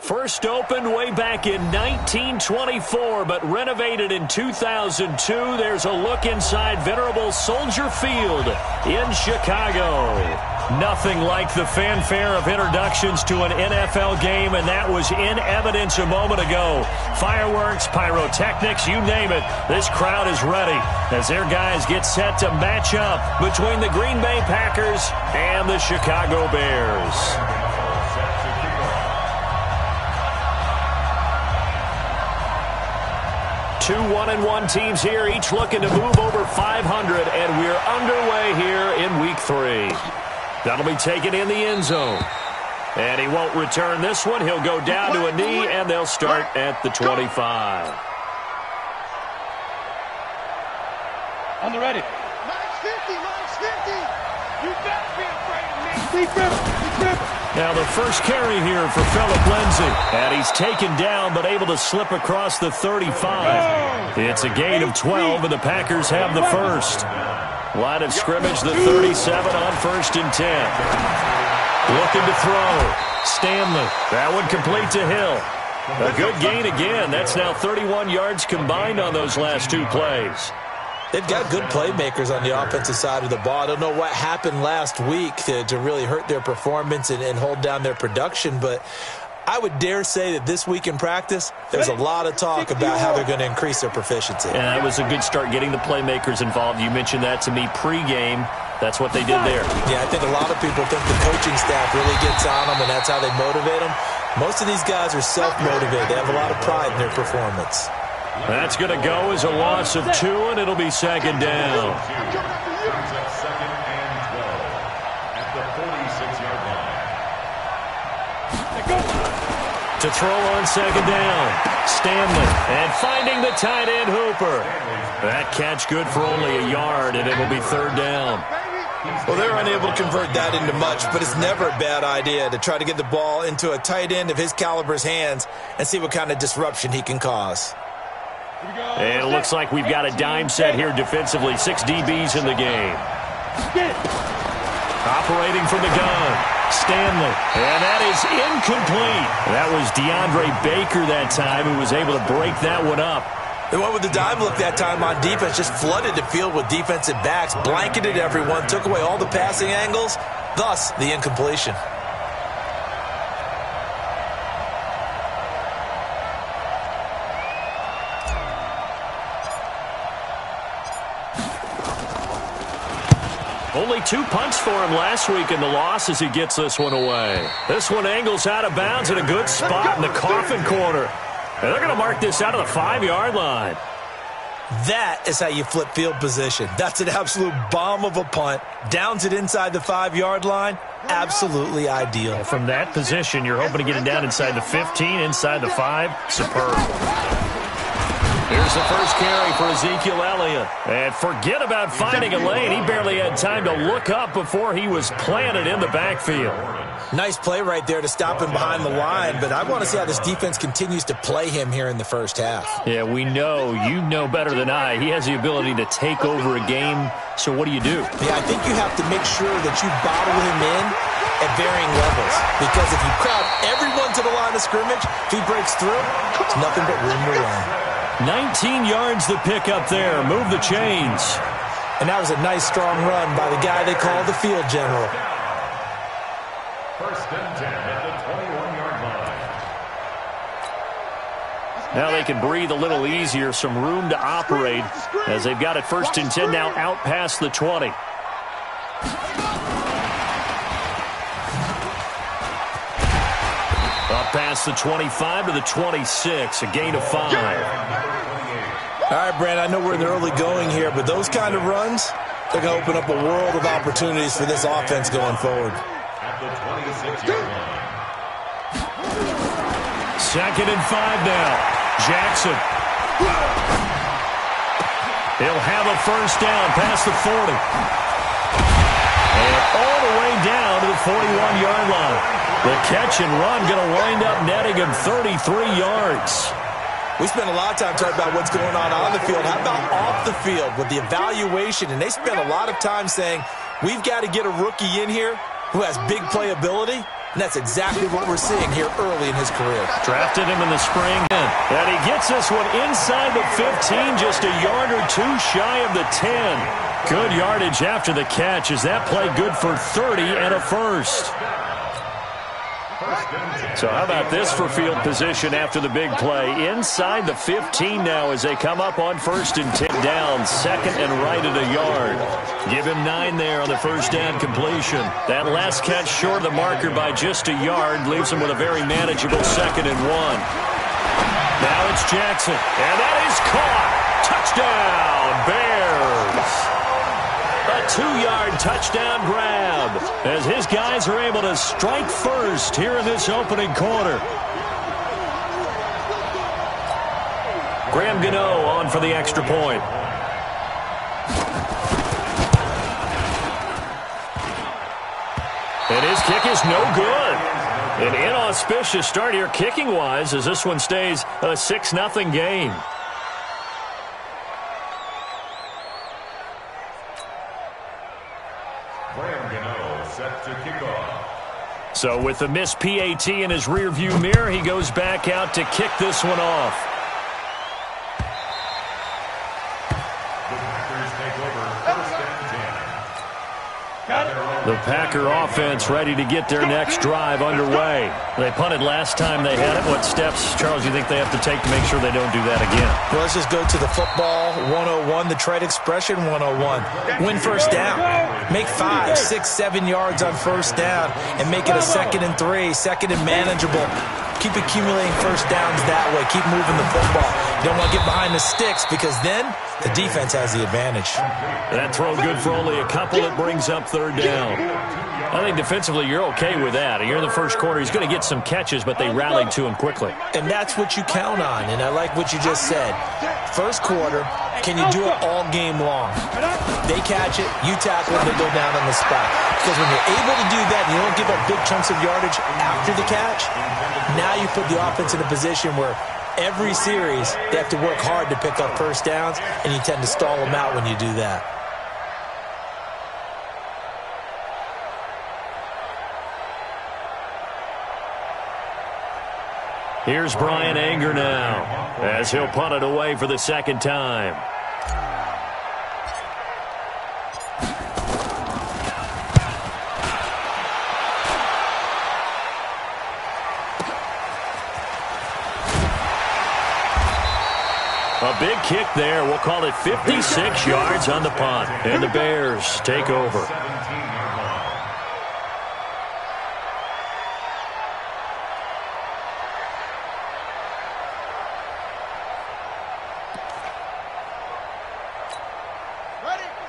First opened way back in 1924, but renovated in 2002. There's a look inside venerable Soldier Field in Chicago. Nothing like the fanfare of introductions to an NFL game, and that was in evidence a moment ago. Fireworks, pyrotechnics, you name it. This crowd is ready as their guys get set to match up between the Green Bay Packers and the Chicago Bears. Two 1-1 teams here, each looking to move over 500, and we're underway here in Week 3. That'll be taken in the end zone. And he won't return this one. He'll go down to a knee, and they'll start at the 25. On the ready. Mine's 50, mine's 50. You better be afraid of me. Now the first carry here for Phillip Lindsay. And he's taken down but able to slip across the 35. It's a gain of 12, and the Packers have the first. Line of scrimmage, the 37 on 1st and 10. Looking to throw. Stanley. That one complete to Hill. A good gain again. That's now 31 yards combined on those last two plays. They've got good playmakers on the offensive side of the ball. I don't know what happened last week to really hurt their performance and hold down their production, but I would dare say that this week in practice, there's a lot of talk about how they're going to increase their proficiency. And that was a good start getting the playmakers involved. You mentioned that to me pregame. That's what they did there. Yeah, I think a lot of people think the coaching staff really gets on them, and that's how they motivate them. Most of these guys are self-motivated. They have a lot of pride in their performance. That's going to go as a loss of 2, and it'll be second down. Second and 12 at the 46-yard line. To throw on second down, Stanley, and finding the tight end Hooper. That catch good for only a yard, and it'll be third down. Well, they're unable to convert that into much, but it's never a bad idea to try to get the ball into a tight end of his caliber's hands and see what kind of disruption he can cause. And it looks like we've got a dime set here defensively. 6 DBs in the game. Operating from the gun, Stanley. And that is incomplete. That was DeAndre Baker that time who was able to break that one up. They went with the dime look that time on defense, just flooded the field with defensive backs, blanketed everyone, took away all the passing angles, thus the incompletion. Only 2 punts for him last week in the loss as he gets this one away. This one angles out of bounds in a good spot in the coffin corner. And they're going to mark this out of the 5-yard line. That is how you flip field position. That's an absolute bomb of a punt. Downs it inside the 5-yard line. Absolutely ideal. From that position, you're hoping to get it down inside the 15, inside the 5. Superb. Here's the first carry for Ezekiel Elliott. And forget about finding a lane. He barely had time to look up before he was planted in the backfield. Nice play right there to stop him behind the line, but I want to see how this defense continues to play him here in the first half. Yeah, we know. You know better than I. He has the ability to take over a game, so what do you do? Yeah, I think you have to make sure that you bottle him in at varying levels, because if you crowd everyone to the line of scrimmage, if he breaks through, it's nothing but room to run. 19 yards to pick up there. Move the chains. And that was a nice, strong run by the guy they call the field general. First and 10 at the 21-yard line. Now they can breathe a little easier. Some room to operate as they've got it first and 10 now out past the 20. Up past the 25 to the 26, a gain of 5. All right, Brand, I know we're in the early going here, but those kind of runs, they're going to open up a world of opportunities for this offense going forward. At the 26-yard line. Second and 5 now. Jackson. He'll have a first down past the 40. And all the way down to the 41-yard line. The catch and run going to wind up netting him 33 yards. We spent a lot of time talking about what's going on the field. How about off the field with the evaluation? And they spent a lot of time saying, we've got to get a rookie in here who has big playability. And that's exactly what we're seeing here early in his career. Drafted him in the spring, and he gets this one inside the 15, just a yard or two shy of the 10. Good yardage after the catch as that play good for 30 and a first. So how about this for field position after the big play? Inside the 15 now as they come up on 1st and 10 down, 2nd and right at a yard. Give him 9 there on the first down completion. That last catch short of the marker by just a yard leaves him with a very manageable 2nd and 1. Now it's Jackson, and that is caught. Touchdown, Bears. A 2-yard touchdown grab as his guys are able to strike first here in this opening quarter. Graham Gano on for the extra point. And his kick is no good. An inauspicious start here kicking-wise as this one stays a 6-0 game. So with the missed PAT in his rearview mirror, he goes back out to kick this one off. The Packer offense ready to get their next drive underway. They punted last time they had it. What steps, Charles, do you think they have to take to make sure they don't do that again? Well, let's just go to the football 101, the trade expression 101. Win first down. Make 5, 6, 7 yards on first down and make it a 2nd and 3, 2nd and manageable. Keep accumulating first downs that way. Keep moving the football. You don't want to get behind the sticks because then the defense has the advantage. That throw good for only a couple. It brings up 3rd down. I think defensively you're okay with that. You're in the first quarter. He's going to get some catches, but they rallied to him quickly. And that's what you count on, and I like what you just said. First quarter, can you do it all game long? They catch it, you tackle it, they go down on the spot. Because when you're able to do that and you don't give up big chunks of yardage after the catch, now you put the offense in a position where every series they have to work hard to pick up first downs, and you tend to stall them out when you do that. Here's Brian Anger now as he'll punt it away for the 2nd time. A big kick there. We'll call it 56 yards on the punt. And the Bears take over.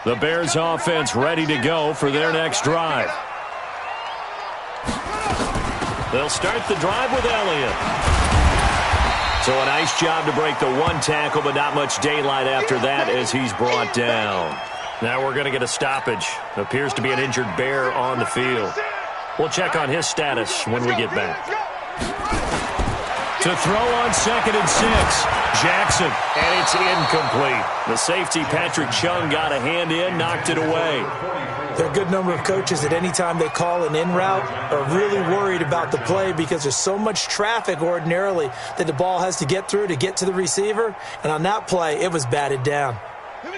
The Bears offense ready to go for their next drive. They'll start the drive with Elliott. So a nice job to break the 1 tackle, but not much daylight after that as he's brought down. Now we're going to get a stoppage. Appears to be an injured Bear on the field. We'll check on his status when we get back. To throw on 2nd and 6. Jackson, and it's incomplete. The safety, Patrick Chung, got a hand in, knocked it away. There are a good number of coaches at any time they call an in route are really worried about the play because there's so much traffic ordinarily that the ball has to get through to get to the receiver. And on that play, it was batted down.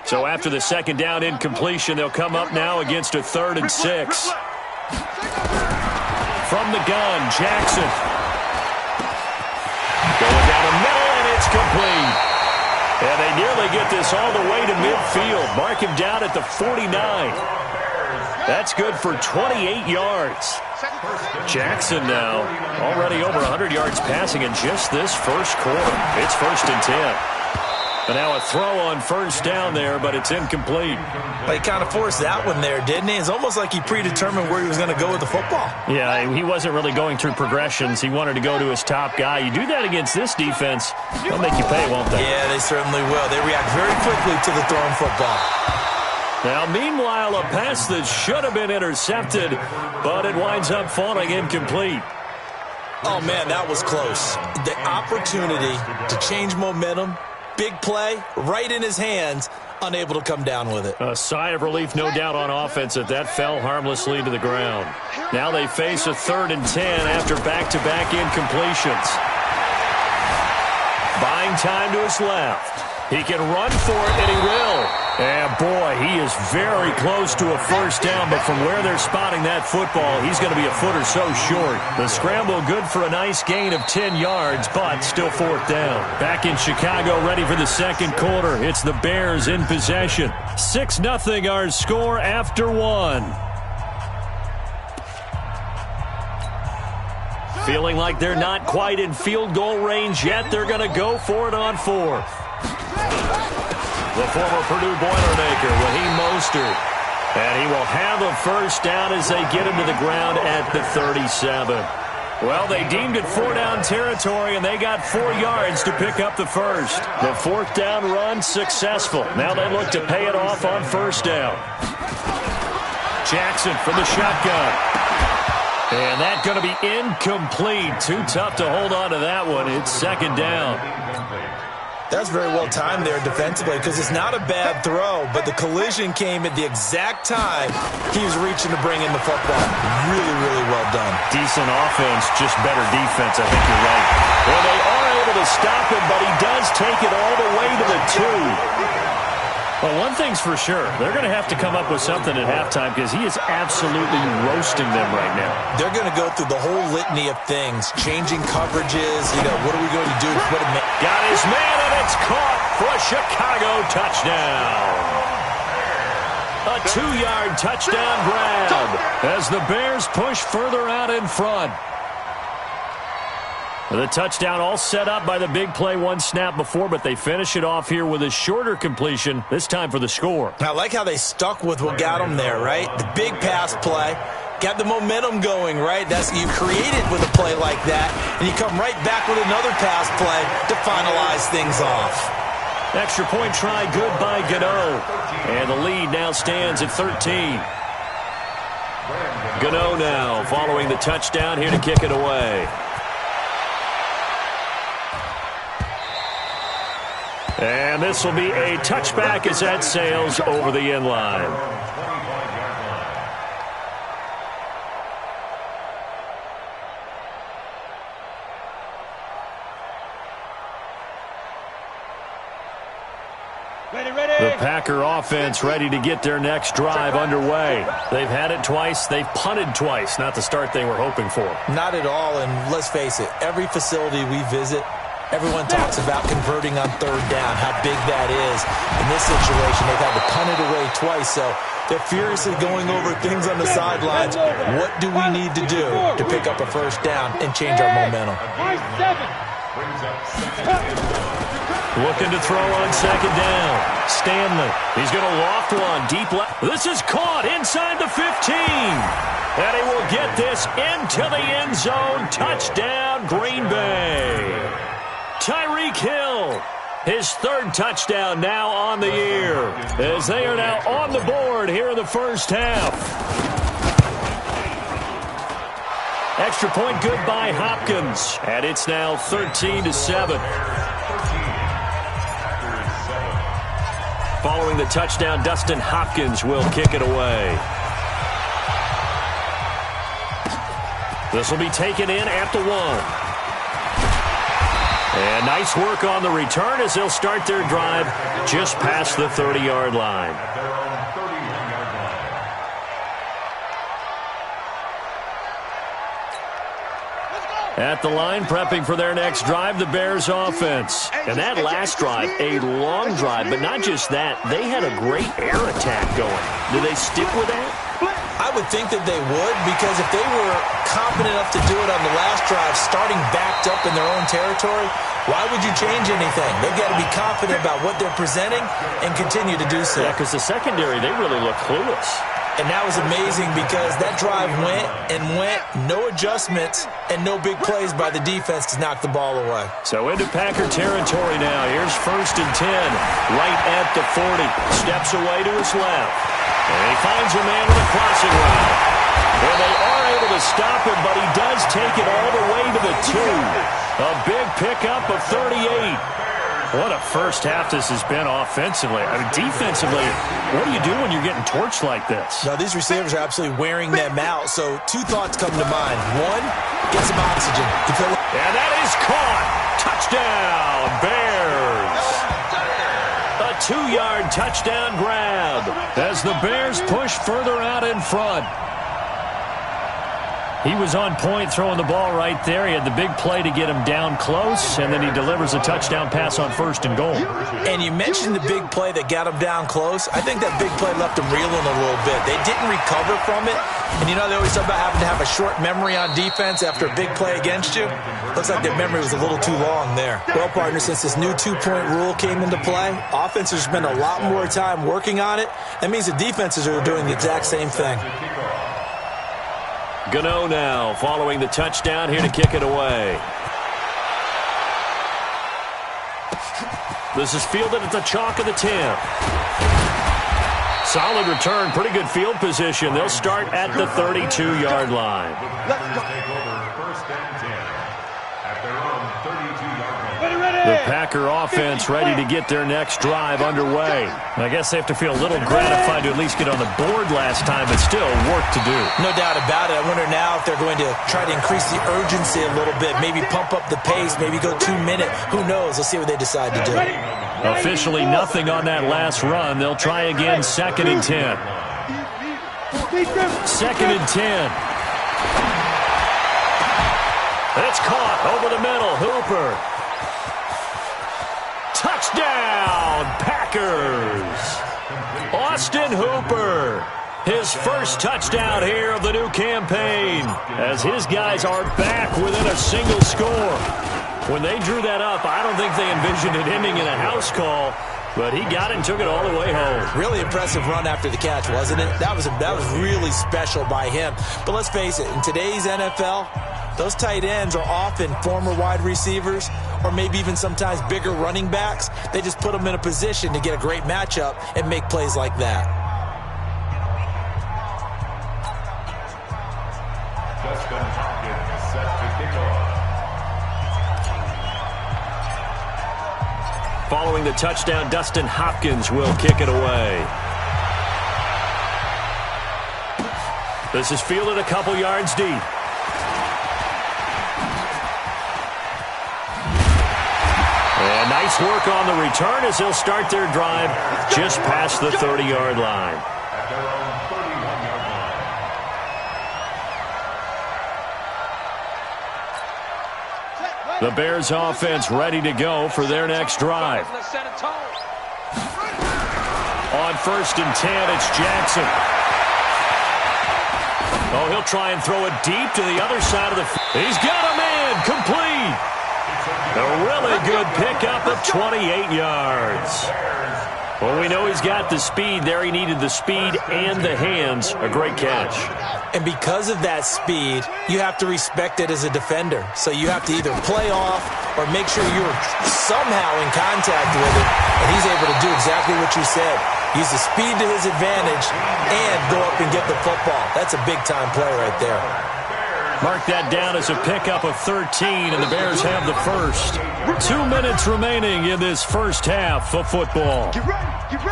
So after the 2nd down incompletion, they'll come up now against a 3rd and 6. From the gun, Jackson. Going down the middle, and it's complete. And they nearly get this all the way to midfield. Mark him down at the 49. That's good for 28 yards. Jackson now already over 100 yards passing in just this first quarter. It's 1st and 10. And now a throw on first down there, but it's incomplete. But he kind of forced that one there, didn't he? It's almost like he predetermined where he was going to go with the football. Yeah, he wasn't really going through progressions. He wanted to go to his top guy. You do that against this defense, they'll make you pay, won't they? Yeah, they certainly will. They react very quickly to the thrown football. Now, meanwhile, a pass that should have been intercepted, but it winds up falling incomplete. Oh, man, that was close. The opportunity to change momentum, big play, right in his hands. unable to come down with it. A sigh of relief, no doubt, on offense that fell harmlessly to the ground. Now they face a 3rd and 10 after back-to-back incompletions. Buying time to his left. He can run for it, and he will. And, boy, he is very close to a first down, but from where they're spotting that football, he's going to be a foot or so short. The scramble good for a nice gain of 10 yards, but still 4th down. Back in Chicago, ready for the second quarter. It's the Bears in possession. 6-0 our score after 1. Feeling like they're not quite in field goal range yet. They're going to go for it on 4th. The former Purdue Boilermaker, Raheem Mostert. And he will have a first down as they get him to the ground at the 37. Well, they deemed it 4-down territory, and they got 4 yards to pick up the first. The 4th down run successful. Now they look to pay it off on first down. Jackson from the shotgun. And that's going to be incomplete. Too tough to hold on to that one. It's 2nd down. That's very well timed there defensively because it's not a bad throw, but the collision came at the exact time he was reaching to bring in the football. Really, really well done. Decent offense, just better defense. I think you're right. Well, they are able to stop him, but he does take it all the way to the 2. Well, one thing's for sure. They're going to have to come up with something at halftime because he is absolutely roasting them right now. They're going to go through the whole litany of things, changing coverages. What are we going to do? Got his man, and it's caught for a Chicago touchdown. A 2-yard touchdown grab as the Bears push further out in front. The touchdown all set up by the big play one snap before, but they finish it off here with a shorter completion, this time for the score. I like how they stuck with what got them there, right? The big pass play, got the momentum going, right? That's you create it with a play like that, and you come right back with another pass play to finalize things off. Extra point try good by Gano. And the lead now stands at 13. Gano now following the touchdown here to kick it away. And this will be a touchback as that sails over the end line. The Packer offense ready to get their next drive underway. They've had it twice. They've punted twice. Not the start they were hoping for. Not at all, and let's face it, every facility we visit, everyone talks about converting on 3rd down, how big that is. In this situation, they've had to punt it away twice, so they're furiously going over things on the sidelines. What do we need to do to pick up a first down and change our momentum? Looking to throw on 2nd down. Stanley. He's going to loft one deep left. This is caught inside the 15. And he will get this into the end zone. Touchdown, Green Bay. Tyreek Hill, his 3rd touchdown now on the year, as they are now on the board here in the first half. Extra point good by Hopkins, and it's now 13-7. Following the touchdown, Dustin Hopkins will kick it away. This will be taken in at the 1. And nice work on the return as they'll start their drive just past the 30-yard line. At the line, prepping for their next drive, the Bears offense. And that last drive, a long drive, but not just that. They had a great air attack going. Do they stick with that? I would think that they would, because if they were confident enough to do it on the last drive, starting backed up in their own territory, why would you change anything? They've got to be confident about what they're presenting and continue to do so. Yeah, because the secondary, they really look clueless. And that was amazing because that drive went and went, no adjustments, and no big plays by the defense to knock the ball away. So into Packer territory now. Here's 1st and 10, right at the 40. Steps away to his left. And he finds a man with a crossing route. Well, they are able to stop him, but he does take it all the way to the 2. A big pickup of 38. What a first half this has been offensively. I mean, defensively, what do you do when you're getting torched like this? Now, these receivers are absolutely wearing them out. So 2 thoughts come to mind. One, get some oxygen. And that is caught. Touchdown, Bears. A 2-yard touchdown grab as the Bears push further out in front. He was on point throwing the ball right there. He had the big play to get him down close, and then he delivers a touchdown pass on 1st and goal. And you mentioned the big play that got him down close. I think that big play left him reeling a little bit. They didn't recover from it. And you know, they always talk about having to have a short memory on defense after a big play against you. Looks like their memory was a little too long there. Well, partner, since this new 2-point rule came into play, offenses spend a lot more time working on it. That means the defenses are doing the exact same thing. Gano now following the touchdown here to kick it away. This is fielded at the chalk of the 10. Solid return, pretty good field position. They'll start at the 32-yard line. Take over 1st and 10 at their own 32-yard line. The Packer offense ready to get their next drive underway. I guess they have to feel a little gratified to at least get on the board last time, but still work to do. No doubt about it. I wonder now if they're going to try to increase the urgency a little bit, maybe pump up the pace, maybe go 2-minute. Who knows? Let's see what they decide to do. Officially nothing on that last run. They'll try again 2nd and 10. 2nd and 10. It's caught over the middle. Hooper. Touchdown, Packers. Austin Hooper. His first touchdown here of the new campaign as his guys are back within a single score. When they drew that up, I don't think they envisioned it ending in a house call, but he got it and took it all the way home. Really impressive run after the catch, wasn't it? That was really special by him. But let's face it, in today's NFL, those tight ends are often former wide receivers or maybe even sometimes bigger running backs. They just put them in a position to get a great matchup and make plays like that. Dustin Hopkins set to kick off. Following the touchdown, Dustin Hopkins will kick it away. This is fielded a couple yards deep. And nice work on the return as they'll start their drive just past the 30-yard line. At their own 31-yard line. The Bears offense ready to go for their next drive. On 1st and 10, it's Jackson. Oh, he'll try and throw it deep to the other side of the field. He's got a man complete. A really good pickup of 28 yards. Well, we know he's got the speed there. He needed the speed and the hands. A great catch. And because of that speed, you have to respect it as a defender. So you have to either play off or make sure you're somehow in contact with it. And he's able to do exactly what you said. Use the speed to his advantage and go up and get the football. That's a big-time play right there. Mark that down as a pickup of 13, and the Bears have the first. 2 minutes remaining in this first half of football.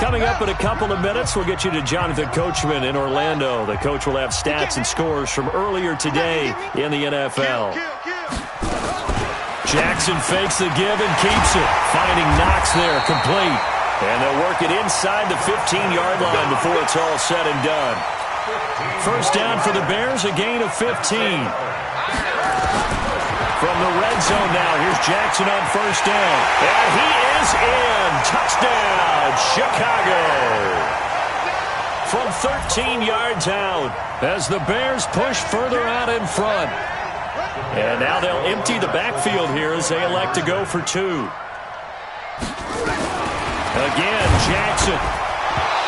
Coming up in a couple of minutes, we'll get you to Jonathan Coachman in Orlando. The coach will have stats and scores from earlier today in the NFL. Jackson fakes the give and keeps it, finding Knox there, complete. And they'll work it inside the 15-yard line before it's all said and done. First down for the Bears, a gain of 15. From the red zone now, here's Jackson on first down. And he is in. Touchdown, Chicago. From 13 yards out as the Bears push further out in front. And now they'll empty the backfield here as they elect to go for 2. Again, Jackson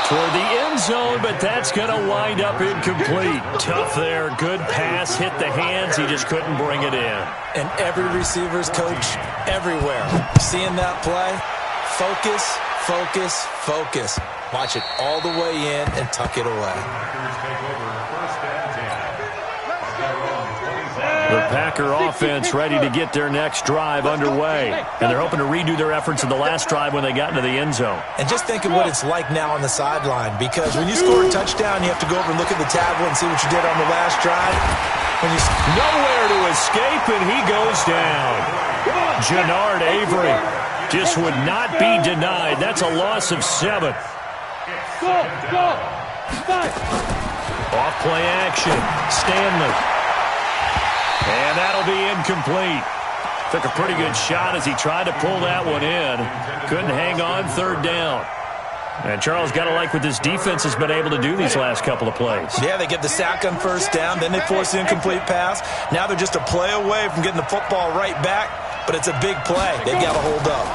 toward the end zone, but that's going to wind up incomplete. Tough there. Good pass. Hit the hands. He just couldn't bring it in. And every receiver's coach everywhere. Seeing that play, focus, focus, focus. Watch it all the way in and tuck it away. The Packer offense ready to get their next drive underway. And they're hoping to redo their efforts in the last drive when they got into the end zone. And just think of what it's like now on the sideline, because when you score a touchdown, you have to go over and look at the tablet and see what you did on the last drive. Nowhere to escape, and he goes down. Genard Avery just would not be denied. That's a loss of 7. Go. Off play action. Stanley. And that'll be incomplete. Took a pretty good shot as he tried to pull that one in. Couldn't hang on, third down. And Charles, got to like what this defense has been able to do these last couple of plays. Yeah, they get the sack on first down, then they force the incomplete pass. Now they're just a play away from getting the football right back, but it's a big play. They've got to hold up.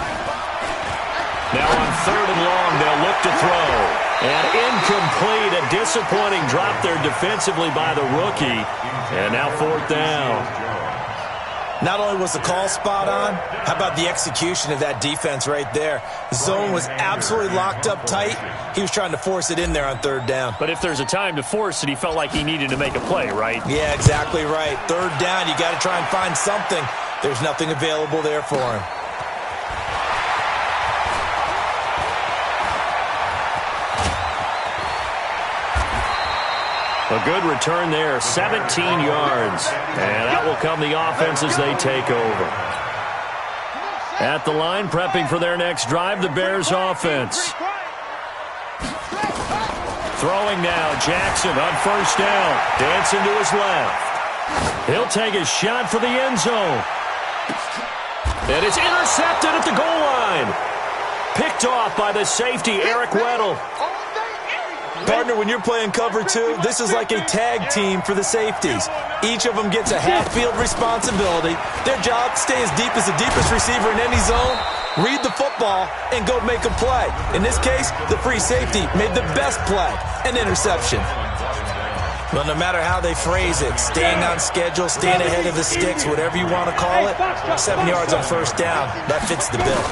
Now on third and long, they'll look to throw. And incomplete, a disappointing drop there defensively by the rookie. And now fourth down. Not only was the call spot on, how about the execution of that defense right there? The zone was absolutely locked up tight. He was trying to force it in there on third down. But if there's a time to force it, he felt like he needed to make a play, right? Yeah, exactly right. Third down, you got to try and find something. There's nothing available there for him. A good return there, 17 yards. And that will come the offense as they take over. At the line, prepping for their next drive, the Bears offense. Throwing now, Jackson on first down. Dancing to his left. He'll take a shot for the end zone. And it's intercepted at the goal line. Picked off by the safety, Eric Weddle. Partner, when you're playing cover 2, this is like a tag team for the safeties. Each of them gets a half-field responsibility. Their job, stay as deep as the deepest receiver in any zone, read the football, and go make a play. In this case, the free safety made the best play, an interception. Well, no matter how they phrase it, staying on schedule, staying ahead of the sticks, whatever you want to call it, 7 yards on first down, that fits the bill.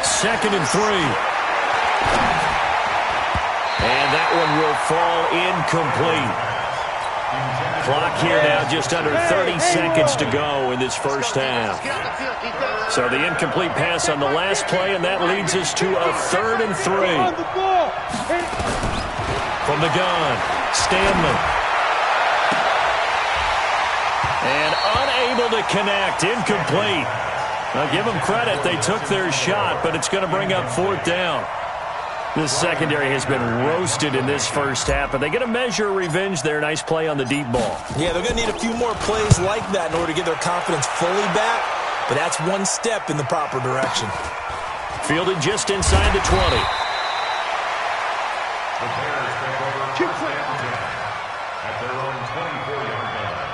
2nd and 3. And that one will fall incomplete. Clock here now just under 30 seconds to go in this first half. So the incomplete pass on the last play, and that leads us to a 3rd and 3. From the gun, Stanley. And unable to connect, incomplete. Now give them credit, they took their shot, but it's going to bring up 4th down. This secondary has been roasted in this first half, but they get a measure of revenge there. Nice play on the deep ball. Yeah, they're going to need a few more plays like that in order to get their confidence fully back, but that's one step in the proper direction. Fielded just inside the 20. The Bears take over first and 10 at their own 24-yard line.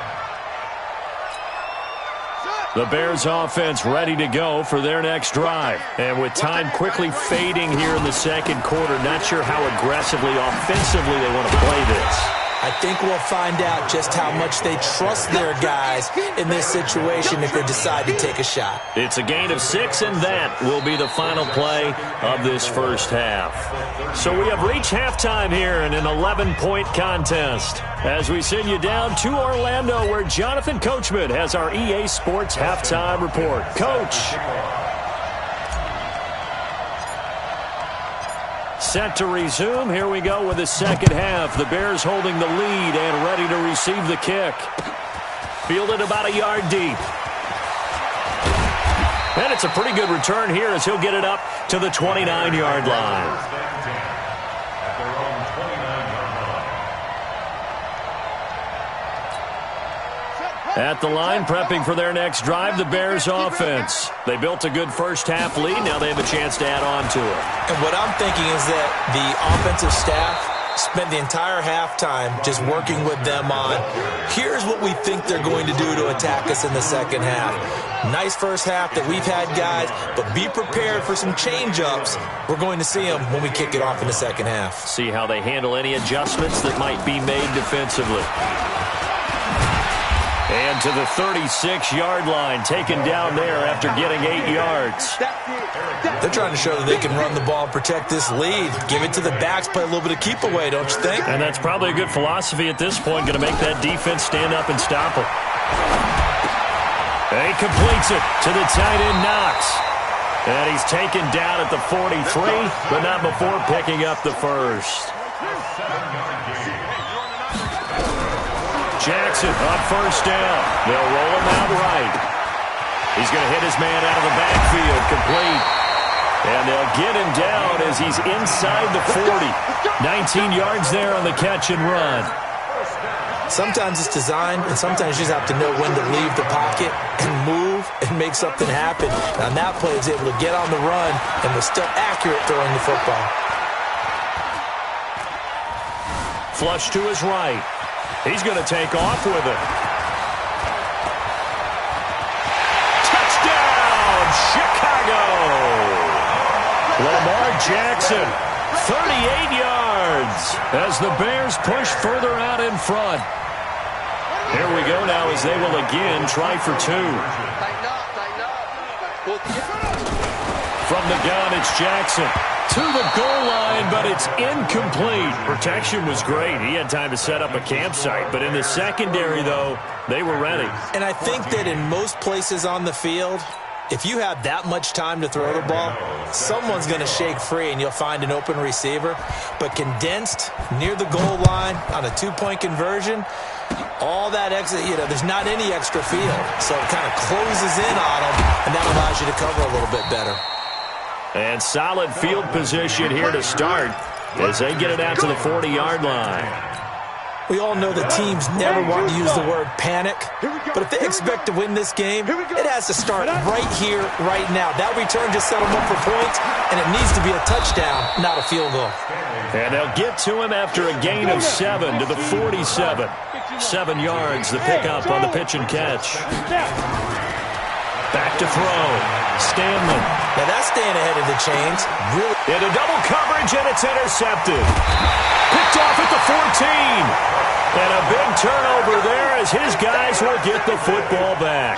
The Bears offense ready to go for their next drive. And with time quickly fading here in the second quarter, not sure how aggressively, offensively they want to play this. I think we'll find out just how much they trust their guys in this situation if they decide to take a shot. It's a gain of 6, and that will be the final play of this first half. So we have reached halftime here in an 11-point contest as we send you down to Orlando, where Jonathan Coachman has our EA Sports halftime report. Coach. Set to resume. Here we go with the second half. The Bears holding the lead and ready to receive the kick. Fielded about a yard deep. And it's a pretty good return here as he'll get it up to the 29-yard line. At the line, prepping for their next drive, the Bears offense. They built a good first half lead. Now they have a chance to add on to it. And what I'm thinking is that the offensive staff spent the entire halftime just working with them on, here's what we think they're going to do to attack us in the second half. Nice first half that we've had, guys, but be prepared for some change-ups. We're going to see them when we kick it off in the second half. See how they handle any adjustments that might be made defensively. And to the 36-yard line, taken down there after getting 8 yards. They're trying to show that they can run the ball and protect this lead. Give it to the backs, play a little bit of keep away, don't you think? And that's probably a good philosophy at this point, going to make that defense stand up and stop them. And he completes it to the tight end, Knox. And he's taken down at the 43, but not before picking up the first. Jackson on first down. They'll roll him out right. He's going to hit his man out of the backfield, complete. And they'll get him down as he's inside the 40. 19 yards there on the catch and run. Sometimes it's designed, and sometimes you just have to know when to leave the pocket and move and make something happen. And on that play, he was able to get on the run and was still accurate throwing the football. Flush to his right. He's going to take off with it. Touchdown, Chicago! Lamar Jackson, 38 yards as the Bears push further out in front. Here we go now as they will again try for two. From the gun, it's Jackson. To the goal line, but it's incomplete. Protection was great. He had time to set up a campsite. But in the secondary, though, they were ready. And I think that in most places on the field, if you have that much time to throw the ball, someone's going to shake free and you'll find an open receiver. But condensed near the goal line on a two-point conversion, all that exit, there's not any extra field. So it kind of closes in on them, and that allows you to cover a little bit better. And solid field position here to start as they get it out to the 40-yard line. We all know the teams never want to use the word panic, but if they expect to win this game, it has to start right here, right now. That return just set them up for points, and it needs to be a touchdown, not a field goal. And they'll get to him after a gain of 7 to the 47. 7 yards, the pickup on the pitch and catch. Back to throw. Stanley. Now that's staying ahead of the chains. Really. Into double coverage, and it's intercepted. Picked off at the 14. And a big turnover there as his guys will get the football back.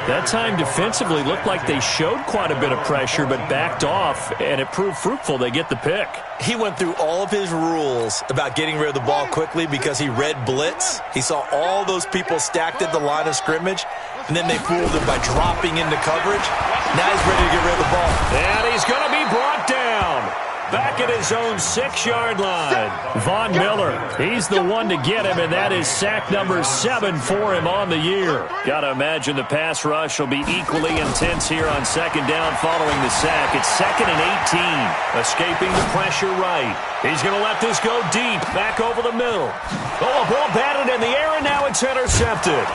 That time defensively looked like they showed quite a bit of pressure but backed off, and it proved fruitful. They get the pick. He went through all of his rules about getting rid of the ball quickly because he read blitz. He saw all those people stacked at the line of scrimmage, and then they fooled him by dropping into coverage. Now he's ready to get rid of the ball. And he's going to be brought down. Back at his own 6-yard line. Von Miller, he's the one to get him, and that is sack number 7 for him on the year. Got to imagine the pass rush will be equally intense here on second down following the sack. It's 2nd and 18. Escaping the pressure right. He's going to let this go deep, back over the middle. Oh, a ball batted in the air, and now it's intercepted.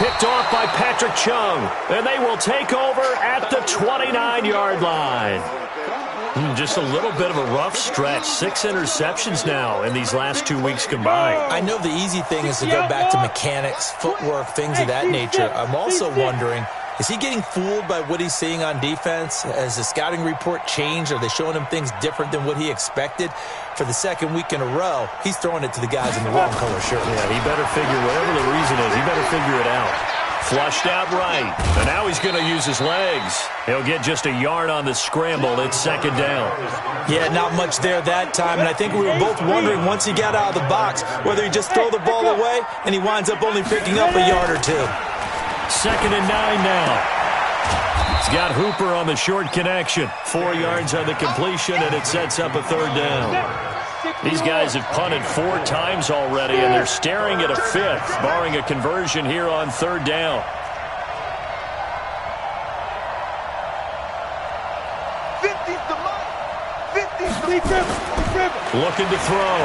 Picked off by Patrick Chung, and they will take over at the 29-yard line. Just a little bit of a rough stretch. 6 interceptions now in these last 2 weeks combined. I know the easy thing is to go back to mechanics, footwork, things of that nature. I'm also wondering, is he getting fooled by what he's seeing on defense? Has the scouting report changed? Are they showing him things different than what he expected? For the second week in a row, he's throwing it to the guys in the wrong color shirt. Yeah, he better figure, whatever the reason is, he better figure it out. Flushed out right. And now he's going to use his legs. He'll get just a yard on the scramble. It's 2nd down. Yeah, not much there that time. And I think we were both wondering once he got out of the box whether he just throw the ball away and he winds up only picking up a yard or 2. 2nd and 9 now. He's got Hooper on the short connection. 4 yards on the completion, and it sets up a 3rd down. These guys have punted 4 times already, and they're staring at a 5th, barring a conversion here on 3rd down. 50's the money. 50's the Looking to throw.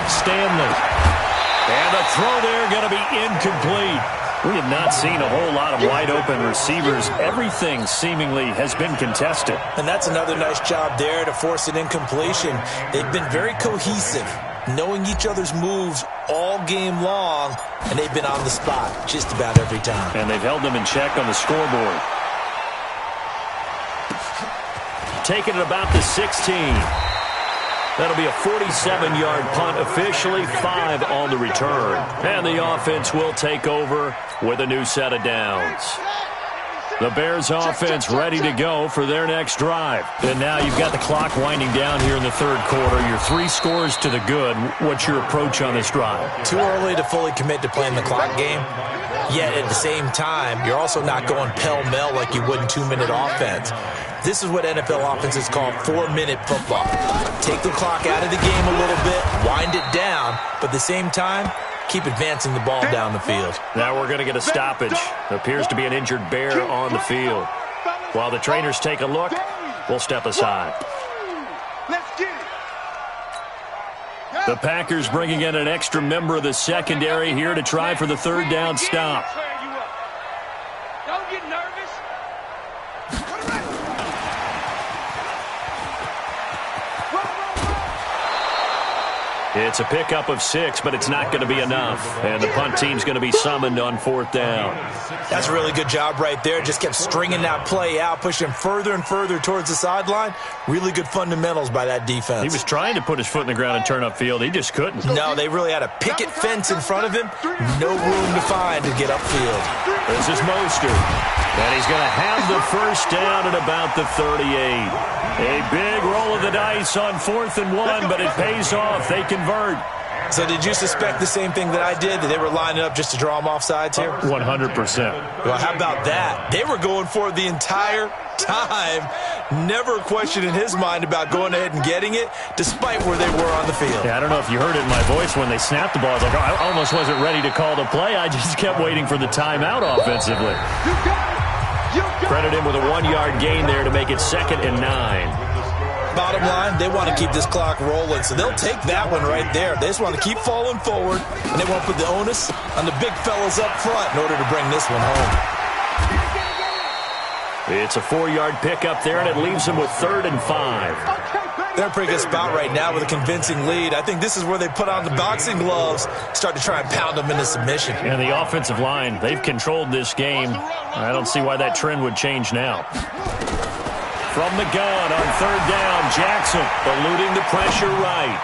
Stanley. And the throw there going to be incomplete. We have not seen a whole lot of wide-open receivers. Everything seemingly has been contested. And that's another nice job there to force an incompletion. They've been very cohesive, knowing each other's moves all game long, and they've been on the spot just about every time. And they've held them in check on the scoreboard. Taking it about the 16. That'll be a 47-yard punt, officially 5 on the return. And the offense will take over with a new set of downs. The Bears offense ready to go for their next drive. And now you've got the clock winding down here in the third quarter. You're 3 scores to the good. What's your approach on this drive? Too early to fully commit to playing the clock game. Yet at the same time, you're also not going pell-mell like you would in 2-minute offense. This is what NFL offenses call 4-minute football. Take the clock out of the game a little bit, wind it down, but at the same time, keep advancing the ball down the field. Now we're going to get a stoppage. Appears to be an injured Bear on the field. While the trainers take a look, we'll step aside. Let's get it. The Packers bringing in an extra member of the secondary here to try for the third down stop. Don't get nervous. It's a pickup of 6, but it's not going to be enough. And the punt team's going to be summoned on 4th down. That's a really good job right there. Just kept stringing that play out, pushing further and further towards the sideline. Really good fundamentals by that defense. He was trying to put his foot in the ground and turn upfield. He just couldn't. No, they really had a picket fence in front of him. No room to find to get upfield. This is Mostert. And he's going to have the first down at about the 38. A big roll of the dice on 4th and 1, but it pays off. They convert. So did you suspect the same thing that I did, that they were lining up just to draw them off sides here? 100%. Well, how about that? They were going for it the entire time. Never a question in his mind about going ahead and getting it, despite where they were on the field. Yeah, I don't know if you heard it in my voice when they snapped the ball. I was like, I almost wasn't ready to call the play. I just kept waiting for the timeout offensively. Credit him with a 1-yard gain there to make it 2nd and 9. Bottom line, they want to keep this clock rolling, so they'll take that one right there. They just want to keep falling forward, and they want to put the onus on the big fellas up front in order to bring this one home. It's a 4-yard pickup there, and it leaves them with 3rd and 5. They're in a pretty good spot right now with a convincing lead. I think this is where they put on the boxing gloves, start to try and pound them into submission. And the offensive line, they've controlled this game. I don't see why that trend would change now. From the gun on 3rd down, Jackson eluding the pressure right.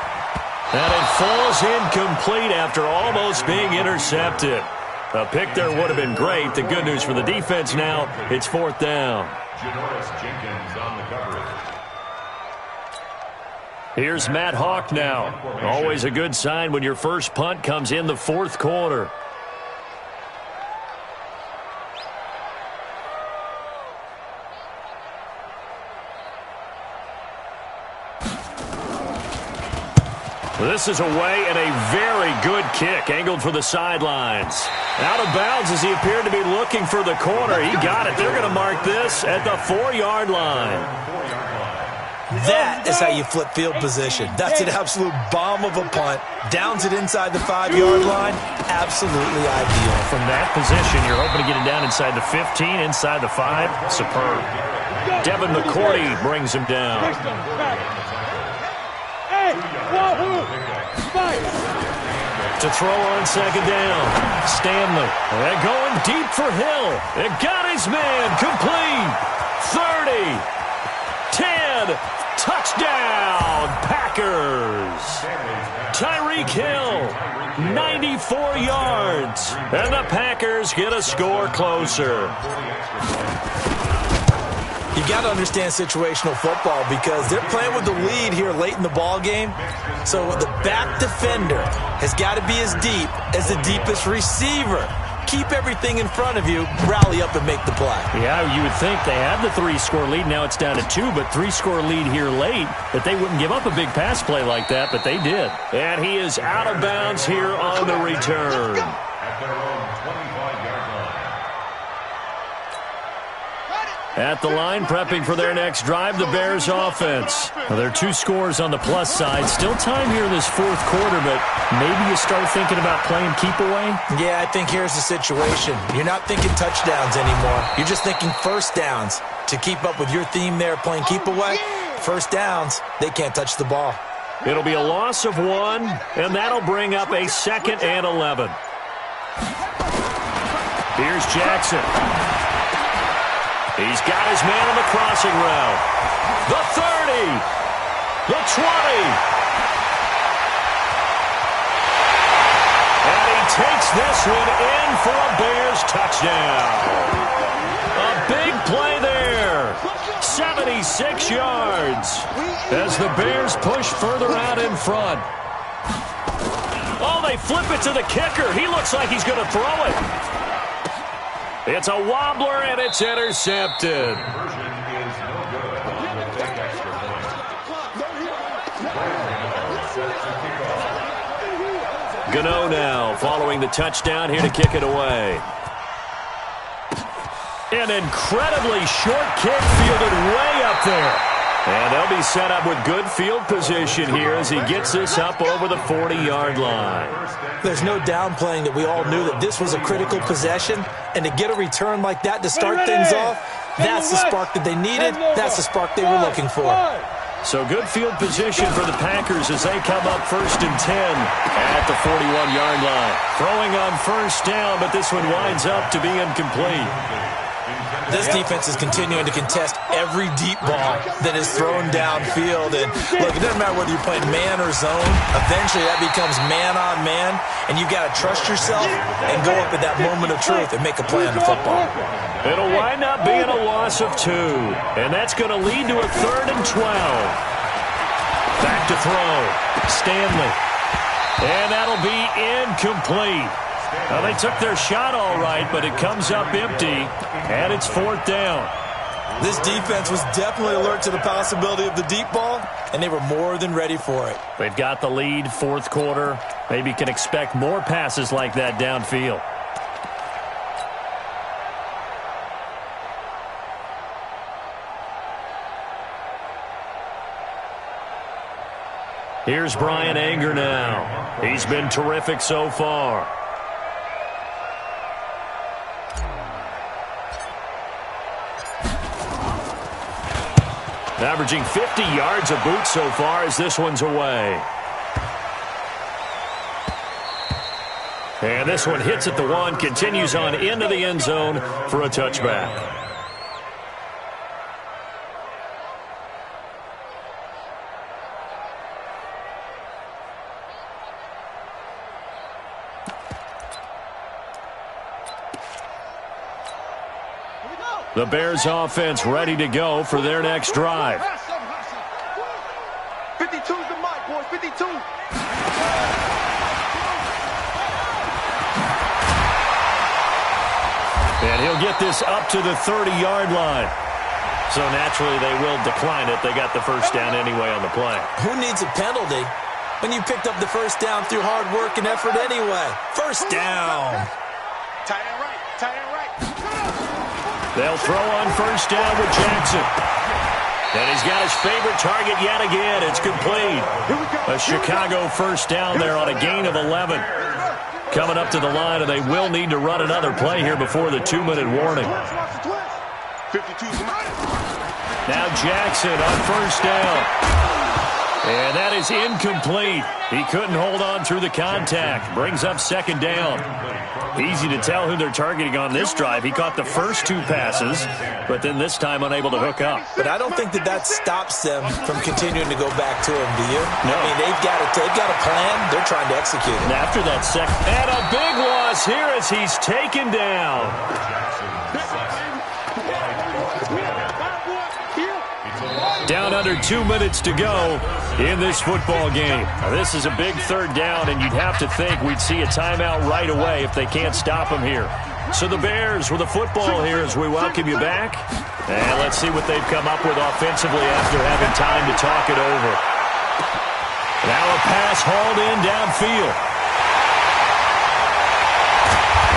And it falls incomplete after almost being intercepted. A pick there would have been great. The good news for the defense now, it's 4th down. Janoris Jenkins on the coverage. Here's Matt Hawk now. Always a good sign when your first punt comes in the 4th quarter. This is away and a very good kick, angled for the sidelines. Out of bounds as he appeared to be looking for the corner. He got it. They're going to mark this at the 4-yard line. That is how you flip field position. That's an absolute bomb of a punt. Downs it inside the 5-yard line. Absolutely ideal. From that position, you're hoping to get it down inside the 15, inside the 5. Superb. Devin McCourty brings him down. To throw on 2nd down. Stanley. They're going deep for Hill. It got his man. Complete. 30. 10. Touchdown. Packers. Tyreek Hill. 94 yards. And the Packers get a score closer. You got to understand situational football because they're playing with the lead here late in the ball game. So the back defender has got to be as deep as the deepest receiver. Keep everything in front of you, rally up and make the play. Yeah, you would think they had the 3-score lead. Now it's down to 2, but 3-score lead here late, that they wouldn't give up a big pass play like that, but they did. And he is out of bounds here on the return. At their own 25-yard line. At the line, prepping for their next drive, the Bears offense. Well, there are 2 scores on the plus side. Still time here in this 4th quarter, but maybe you start thinking about playing keep away? Yeah, I think here's the situation. You're not thinking touchdowns anymore. You're just thinking first downs. To keep up with your theme there, playing keep away, first downs, they can't touch the ball. It'll be a loss of 1, and that'll bring up a 2nd and 11. Here's Jackson. He's got his man on the crossing route. The 30. The 20. And he takes this one in for a Bears touchdown. A big 76 yards as the Bears push further out in front. Oh, they flip it to the kicker. He looks like he's going to throw it. It's a wobbler, and it's intercepted. Gano now following the touchdown here to kick it away. An incredibly short kick fielded way up there. And they'll be set up with good field position here as he gets this up over the 40-yard line. There's no downplaying that we all knew that this was a critical possession, and to get a return like that to start things off, that's the spark that they needed. That's the spark they were looking for. So good field position for the Packers as they come up 1st and 10 at the 41-yard line. Throwing on first down, but this one winds up to be incomplete. This defense is continuing to contest every deep ball that is thrown downfield. And look, it doesn't matter whether you're playing man or zone. Eventually, that becomes man on man, and you got to trust yourself and go up at that moment of truth and make a play on the football. It'll wind up being a loss of 2, and that's going to lead to a 3rd and 12. Back to throw. Stanley. And that'll be incomplete. Well, they took their shot all right, but it comes up empty, and it's 4th down. This defense was definitely alert to the possibility of the deep ball, and they were more than ready for it. They've got the lead, 4th quarter. Maybe can expect more passes like that downfield. Here's Bryan Anger now. He's been terrific so far. Averaging 50 yards a boot so far as this one's away. And this one hits at the 1, continues on into the end zone for a touchback. The Bears offense ready to go for their next drive. 52's the mic, boys. 52. And he'll get this up to the 30-yard line. So naturally they will decline it. They got the first down anyway on the play. Who needs a penalty when you picked up the first down through hard work and effort anyway? First down. Tight end right. Tight end right. They'll throw on first down with Jackson. And he's got his favorite target yet again. It's complete. A Chicago first down there on a gain of 11. Coming up to the line, and they will need to run another play here before the 2-minute warning. Now Jackson on first down. And that is incomplete. He couldn't hold on through the contact. Brings up second down. Easy to tell who they're targeting on this drive. He caught the first 2 passes, but then this time unable to hook up. But I don't think that stops them from continuing to go back to him, do you? No. I mean, they've got a plan. They're trying to execute it. And after that second, and a big loss here as he's taken down. Down under 2 minutes to go in this football game. Now, this is a big 3rd down, and you'd have to think we'd see a timeout right away if they can't stop him here. So the Bears with the football here as we welcome you back. And let's see what they've come up with offensively after having time to talk it over. Now a pass hauled in downfield.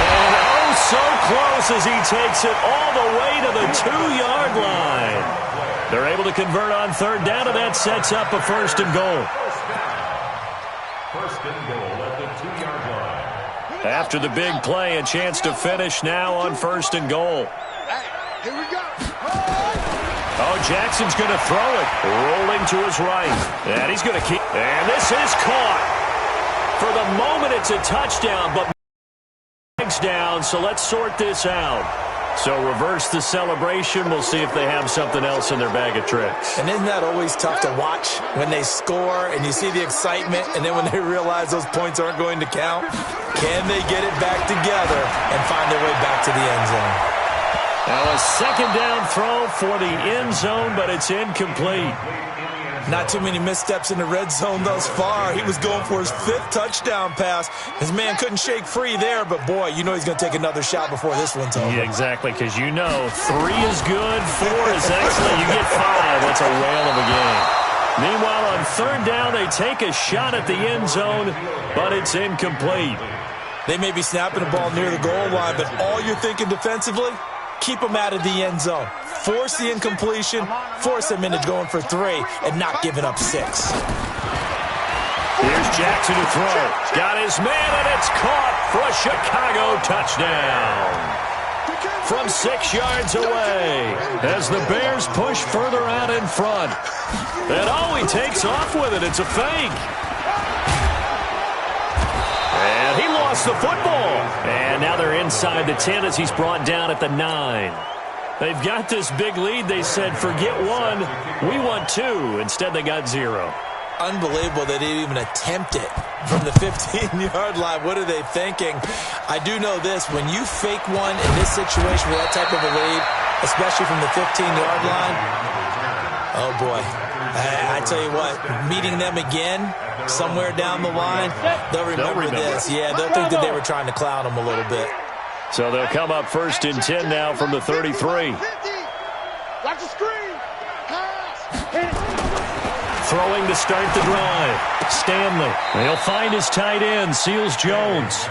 And oh, so close as he takes it all the way to the 2-yard line. They're able to convert on 3rd down, and that sets up a 1st and goal. 1st and goal at the 2-yard line. After the big play, a chance to finish now on 1st and goal. Hey, here we go. Oh, Jackson's going to throw it. Rolling to his right. And he's going to keep. And this is caught. For the moment, it's a touchdown, but legs down, so let's sort this out. So reverse the celebration. We'll see if they have something else in their bag of tricks. And isn't that always tough to watch when they score and you see the excitement, and then when they realize those points aren't going to count? Can they get it back together and find their way back to the end zone? Now a second down throw for the end zone, but it's incomplete. Not too many missteps in the red zone thus far. He was going for his 5th touchdown pass. His man couldn't shake free there, but boy, you know he's going to take another shot before this one's over. Yeah, exactly, because you know 3 is good, 4 is excellent. You get 5, that's a whale of a game. Meanwhile, on 3rd down, they take a shot at the end zone, but it's incomplete. They may be snapping the ball near the goal line, but all you're thinking defensively, keep them out of the end zone. Force the incompletion, force them into going for 3, and not giving up 6. Here's Jackson to throw. Got his man, and it's caught for a Chicago touchdown. From 6 yards away, as the Bears push further out in front. And oh, he takes off with it. It's a fake. And he lost the football. And now they're inside the 10 as he's brought down at the 9. They've got this big lead. They said, forget 1, we want 2. Instead, they got 0. Unbelievable they didn't even attempt it from the 15-yard line. What are they thinking? I do know this. When you fake one in this situation with that type of a lead, especially from the 15-yard line, oh, boy. I tell you what, meeting them again somewhere down the line, they'll remember this. Yeah, they'll think that they were trying to clown them a little bit. So they'll come up 1st and 10 now from the 33. Watch the screen. Throwing to start the drive. Stanley. He'll find his tight end, Seals Jones.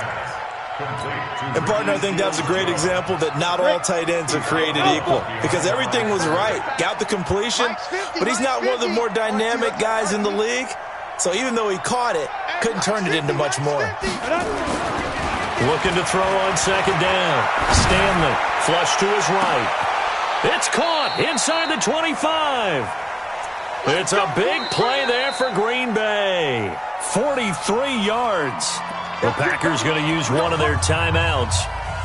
And, partner, I think that was a great example that not all tight ends are created equal, because everything was right. Got the completion, but he's not one of the more dynamic guys in the league. So even though he caught it, couldn't turn it into much more. Looking to throw on 2nd down. Stanley, flush to his right. It's caught inside the 25. It's a big play there for Green Bay. 43 yards. The Packers going to use one of their timeouts,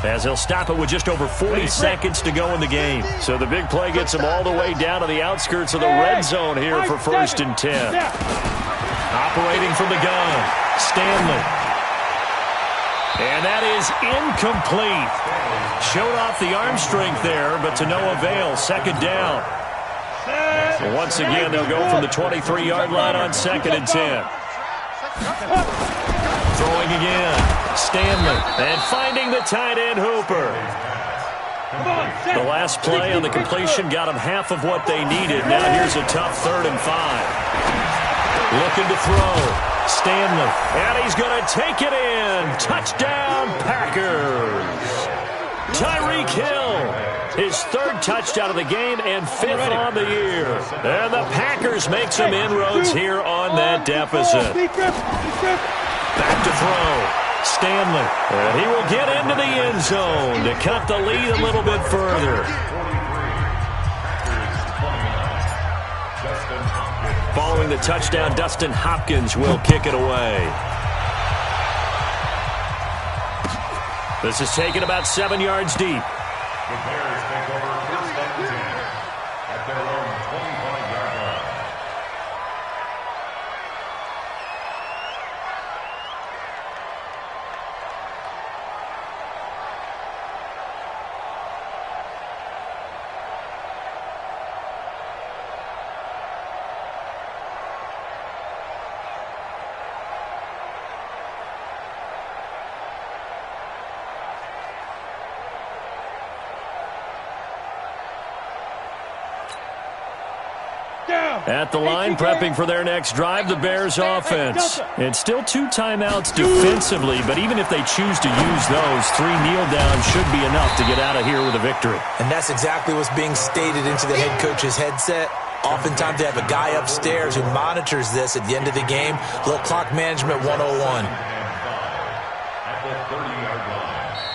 as they'll stop it with just over 40 seconds to go in the game. So the big play gets them all the way down to the outskirts of the red zone here for 1st and 10. Operating from the gun, Stanley. And that is incomplete. Showed off the arm strength there, but to no avail. 2nd down. Once again, they'll go from the 23-yard line on 2nd and 10. Throwing again. Stanley. And finding the tight end, Hooper. The last play on the completion got them half of what they needed. Now here's a tough 3rd and 5. Looking to throw. Stanley. And he's going to take it in. Touchdown, Packers. Tyreek Hill. His 3rd touchdown of the game and 5th on the year. And the Packers make some inroads here on that deficit. Back to throw. Stanley. And he will get into the end zone to cut the lead a little bit further. Following the touchdown, Dustin Hopkins will kick it away. This is taken about 7 yards deep. The Bears take over 1st and 10 at their own 25-yard line. At the line, prepping for their next drive, the Bears offense. It's still 2 timeouts defensively, but even if they choose to use those, 3 kneel downs should be enough to get out of here with a victory. And that's exactly what's being stated into the head coach's headset. Oftentimes they have a guy upstairs who monitors this at the end of the game. Little clock management 101.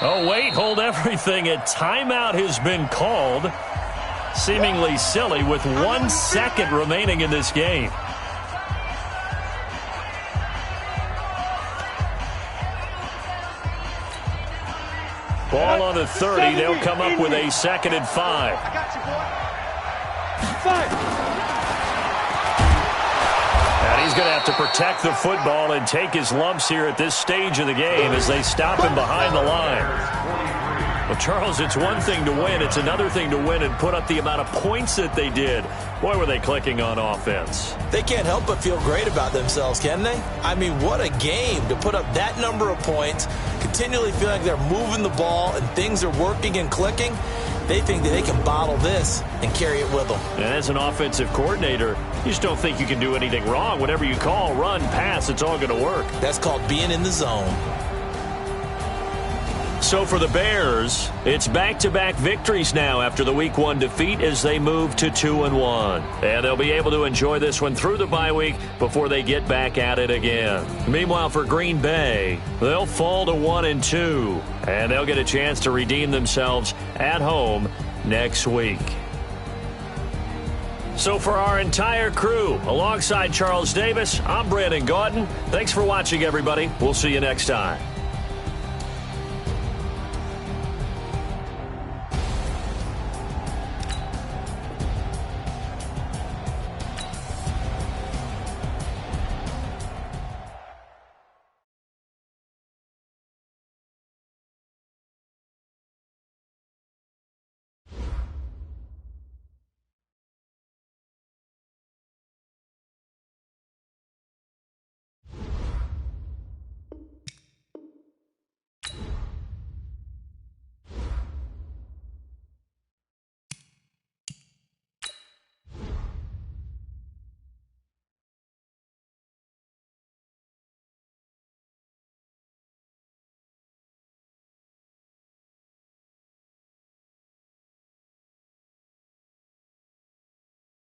Oh, wait, hold everything. A timeout has been called. Seemingly silly with 1 second remaining in this game. Ball on the 30. They'll come up with a 2nd and 5. I got you, boy. 5. And he's going to have to protect the football and take his lumps here at this stage of the game as they stop him behind the line. Well, Charles, it's one thing to win. It's another thing to win and put up the amount of points that they did. Boy, were they clicking on offense. They can't help but feel great about themselves, can they? I mean, what a game to put up that number of points, continually feeling like they're moving the ball and things are working and clicking. They think that they can bottle this and carry it with them. And as an offensive coordinator, you just don't think you can do anything wrong. Whatever you call, run, pass, it's all going to work. That's called being in the zone. So for the Bears, it's back-to-back victories now after the Week 1 defeat as they move to 2-1. And they'll be able to enjoy this one through the bye week before they get back at it again. Meanwhile, for Green Bay, they'll fall to 1-2, and they'll get a chance to redeem themselves at home next week. So for our entire crew, alongside Charles Davis, I'm Brandon Gaudin. Thanks for watching, everybody. We'll see you next time.